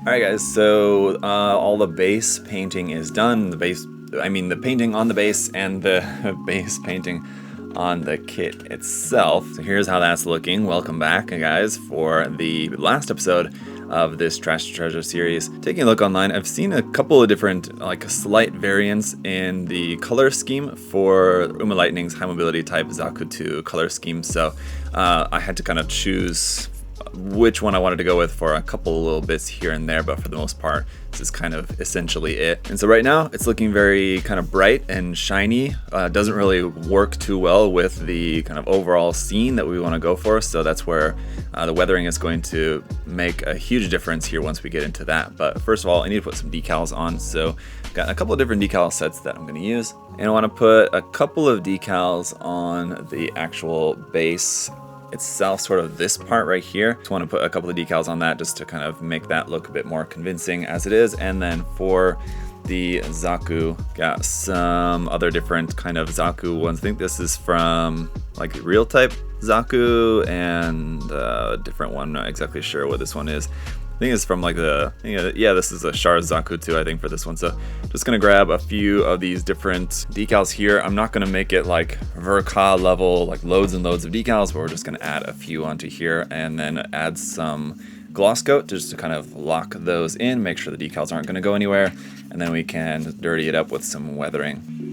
Alright guys, so all the base painting is done. The painting on the base and the base painting on the kit itself. So here's how that's looking. Welcome back guys for the last episode of this Trash Treasure series. Taking a look online, I've seen a couple of different slight variants in the color scheme for Uma Lightning's High-Mobility Type Zaku II color scheme, so I had to kind of choose which one I wanted to go with for a couple of little bits here and there, but for the most part, this is kind of essentially it. And so right now, it's looking very kind of bright and shiny. Doesn't really work too well with the kind of overall scene that we want to go for, so that's where the weathering is going to make a huge difference here once we get into that. But first of all, I need to put some decals on, so I've got a couple of different decal sets that I'm going to use. And I want to put a couple of decals on the actual base itself, sort of this part right here. Just want to put a couple of decals on that just to kind of make that look a bit more convincing as it is. And then for the Zaku, got some other different kind of Zaku ones. I think this is from like real type Zaku and a different one. I'm not exactly sure what this one is. I think it's from like this is a Char Zaku 2, I think, for this one. So just gonna grab a few of these different decals here. I'm not gonna make it like Ver.1.0 level, like loads and loads of decals, but we're just gonna add a few onto here and then add some gloss coat just to kind of lock those in, make sure the decals aren't gonna go anywhere, and then we can dirty it up with some weathering.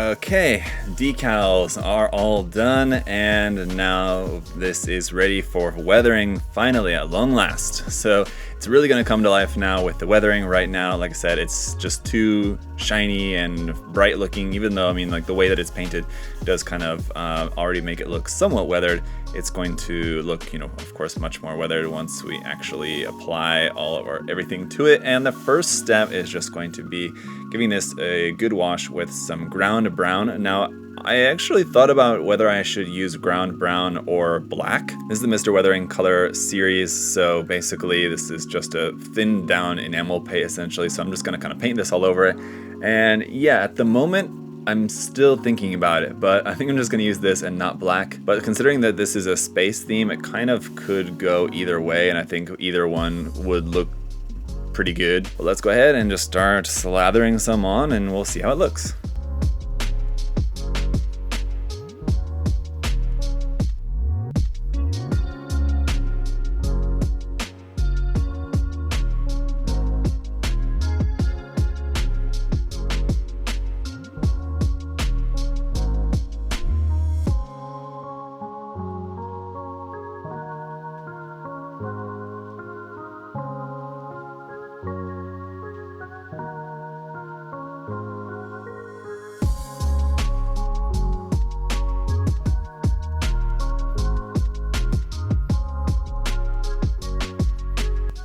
Okay, decals are all done, and now this is ready for weathering, finally, at long last. So it's really going to come to life now with the weathering. Right now, like I said, it's just too shiny and bright looking, even though, I mean, like the way that it's painted does kind of already make it look somewhat weathered. It's going to look, of course, much more weathered once we actually apply all of everything to it. And the first step is just going to be giving this a good wash with some ground brown. Now, I actually thought about whether I should use ground brown or black. This is the Mr. Weathering color series, so basically this is just a thinned down enamel paint essentially, so I'm just gonna kind of paint this all over it. And yeah, at the moment, I'm still thinking about it, but I think I'm just gonna use this and not black. But considering that this is a space theme, it kind of could go either way, and I think either one would look pretty good. But let's go ahead and just start slathering some on and we'll see how it looks.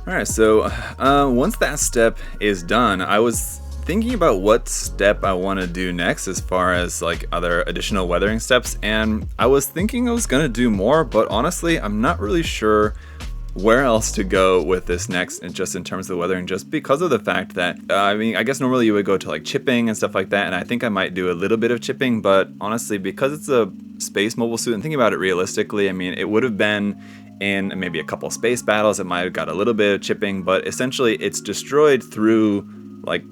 Alright, so once that step is done, I was thinking about what step I want to do next as far as like other additional weathering steps, and I was thinking I was going to do more, but honestly, I'm not really sure where else to go with this next, and just in terms of the weathering, just because of the fact that, I guess normally you would go to like chipping and stuff like that, and I think I might do a little bit of chipping, but honestly, because it's a space mobile suit, and thinking about it realistically, I mean, it would have been in maybe a couple space battles, it might have got a little bit of chipping, but essentially it's destroyed through like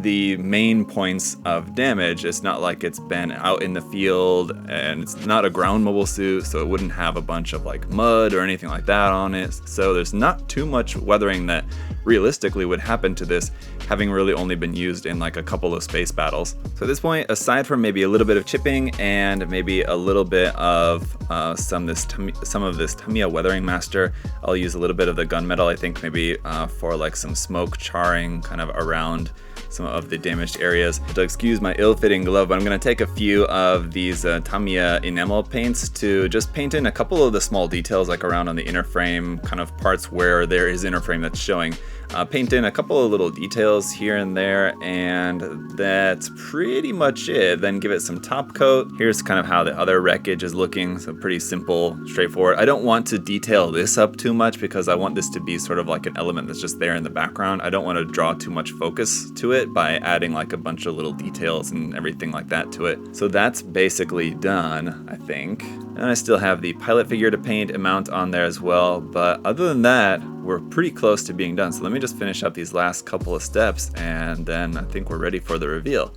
the main points of damage. It's not like it's been out in the field, and it's not a ground mobile suit, so it wouldn't have a bunch of like mud or anything like that on it. So there's not too much weathering that realistically would happen to this, having really only been used in like a couple of space battles. So at this point, aside from maybe a little bit of chipping and maybe a little bit of some of this Tamiya Weathering Master, I'll use a little bit of the gunmetal, I think maybe for like some smoke charring kind of around some of the damaged areas. So excuse my ill-fitting glove, but I'm going to take a few of these Tamiya enamel paints to just paint in a couple of the small details, like around on the inner frame, kind of parts where there is inner frame that's showing. Paint in a couple of little details here and there, and that's pretty much it. Then give it some top coat. Here's kind of how the other wreckage is looking, so pretty simple, straightforward. I don't want to detail this up too much because I want this to be sort of like an element that's just there in the background. I don't want to draw too much focus to it by adding like a bunch of little details and everything like that to it. So that's basically done, I think. And I still have the pilot figure to paint and mount on there as well, but other than that, we're pretty close to being done. So let me just finish up these last couple of steps, and then I think we're ready for the reveal.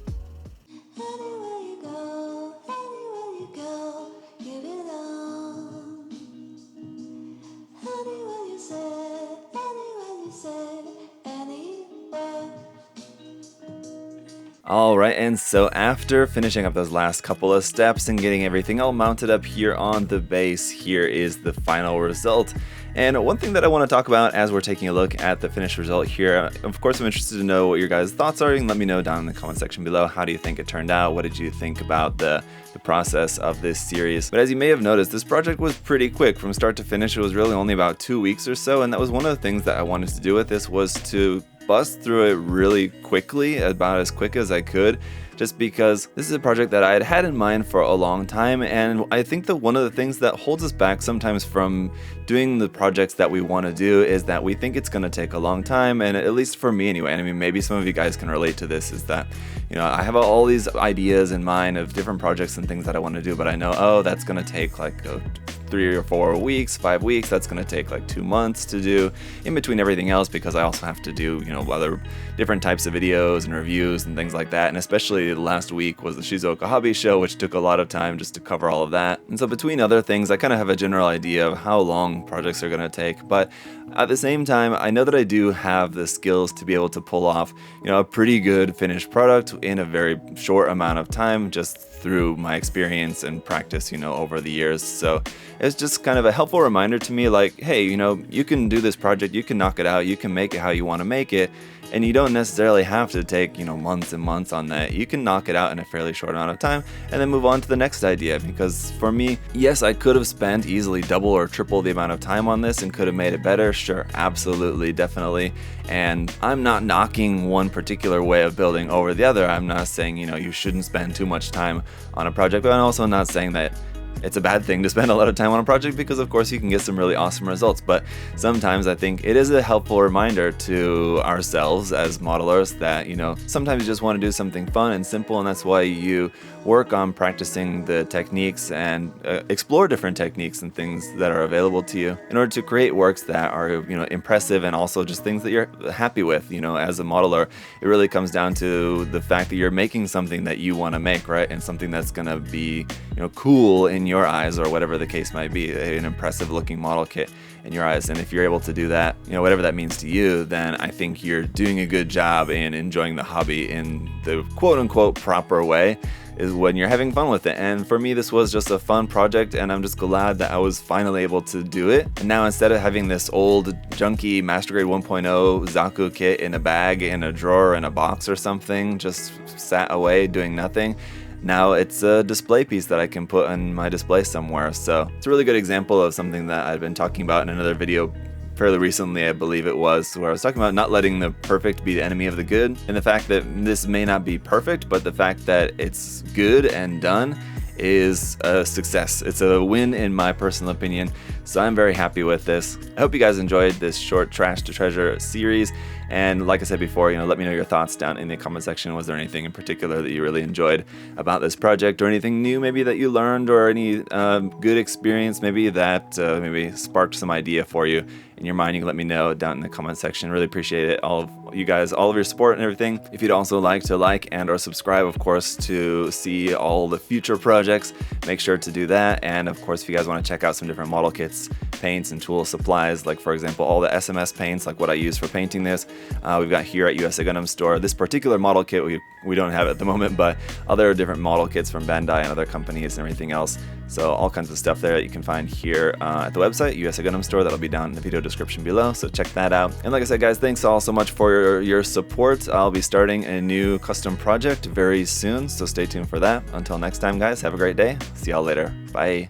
Alright, and so after finishing up those last couple of steps and getting everything all mounted up here on the base, here is the final result. And one thing that I want to talk about as we're taking a look at the finished result here, of course I'm interested to know what your guys' thoughts are. You can let me know down in the comment section below. How do you think it turned out? What did you think about the process of this series? But as you may have noticed, this project was pretty quick. From start to finish, it was really only about 2 weeks or so, and that was one of the things that I wanted to do with this, was to bust through it really quickly, about as quick as I could, just because this is a project that I had had in mind for a long time. And I think that one of the things that holds us back sometimes from doing the projects that we want to do is that we think it's going to take a long time. And at least for me anyway, and I mean, maybe some of you guys can relate to this, is that, you know, I have all these ideas in mind of different projects and things that I want to do, but I know, oh, that's going to take like 3 or 4 weeks, 5 weeks, that's going to take like 2 months to do, in between everything else, because I also have to do, you know, other different types of videos and reviews and things like that. And especially last week was the Shizuoka Hobby Show, which took a lot of time just to cover all of that. And so between other things, I kind of have a general idea of how long projects are going to take, but at the same time, I know that I do have the skills to be able to pull off, you know, a pretty good finished product in a very short amount of time, just through my experience and practice, you know, over the years. So it's just kind of a helpful reminder to me, like, hey, you know, you can do this project, you can knock it out, you can make it how you want to make it, and you don't necessarily have to take, you know, months and months on that. You can knock it out in a fairly short amount of time and then move on to the next idea. Because for me, yes, I could have spent easily double or triple the amount of time on this and could have made it better. Sure, absolutely, definitely. And I'm not knocking one particular way of building over the other. I'm not saying, you know, you shouldn't spend too much time on a project, but I'm also not saying that it's a bad thing to spend a lot of time on a project, because of course you can get some really awesome results. But sometimes I think it is a helpful reminder to ourselves as modelers that, you know, sometimes you just want to do something fun and simple, and that's why you work on practicing the techniques and explore different techniques and things that are available to you in order to create works that are, you know, impressive, and also just things that you're happy with. You know, as a modeler, it really comes down to the fact that you're making something that you want to make, right? And something that's going to be, you know, cool in your eyes, or whatever the case might be, an impressive looking model kit in your eyes. And if you're able to do that, you know, whatever that means to you, then I think you're doing a good job in enjoying the hobby in the quote unquote proper way, is when you're having fun with it. And for me, this was just a fun project, and I'm just glad that I was finally able to do it. And now, instead of having this old junky Master Grade 1.0 Zaku kit in a bag, in a drawer, in a box or something, just sat away doing nothing, now it's a display piece that I can put on my display somewhere. So it's a really good example of something that I've been talking about in another video fairly recently, I believe it was, where I was talking about not letting the perfect be the enemy of the good, and the fact that this may not be perfect, but the fact that it's good and done is a success. It's a win in my personal opinion. So I'm very happy with this. I hope you guys enjoyed this short Trash to Treasure series. And like I said before, you know, let me know your thoughts down in the comment section. Was there anything in particular that you really enjoyed about this project, or anything new maybe that you learned, or any good experience maybe that maybe sparked some idea for you in your mind? You can let me know down in the comment section. Really appreciate it, all of you guys, all of your support and everything. If you'd also like to like and or subscribe, of course, to see all the future projects, make sure to do that. And of course, if you guys want to check out some different model kits kits, paints, and tool supplies. Like for example, all the SMS paints, like what I use for painting this, we've got here at USA Gundam Store. This particular model kit we don't have at the moment, but other different model kits from Bandai and other companies and everything else. So all kinds of stuff there that you can find here at the website, USA Gundam Store. That'll be down in the video description below, so check that out. And like I said, guys, thanks all so much for your support. I'll be starting a new custom project very soon, so stay tuned for that. Until next time, guys, have a great day. See y'all later. Bye.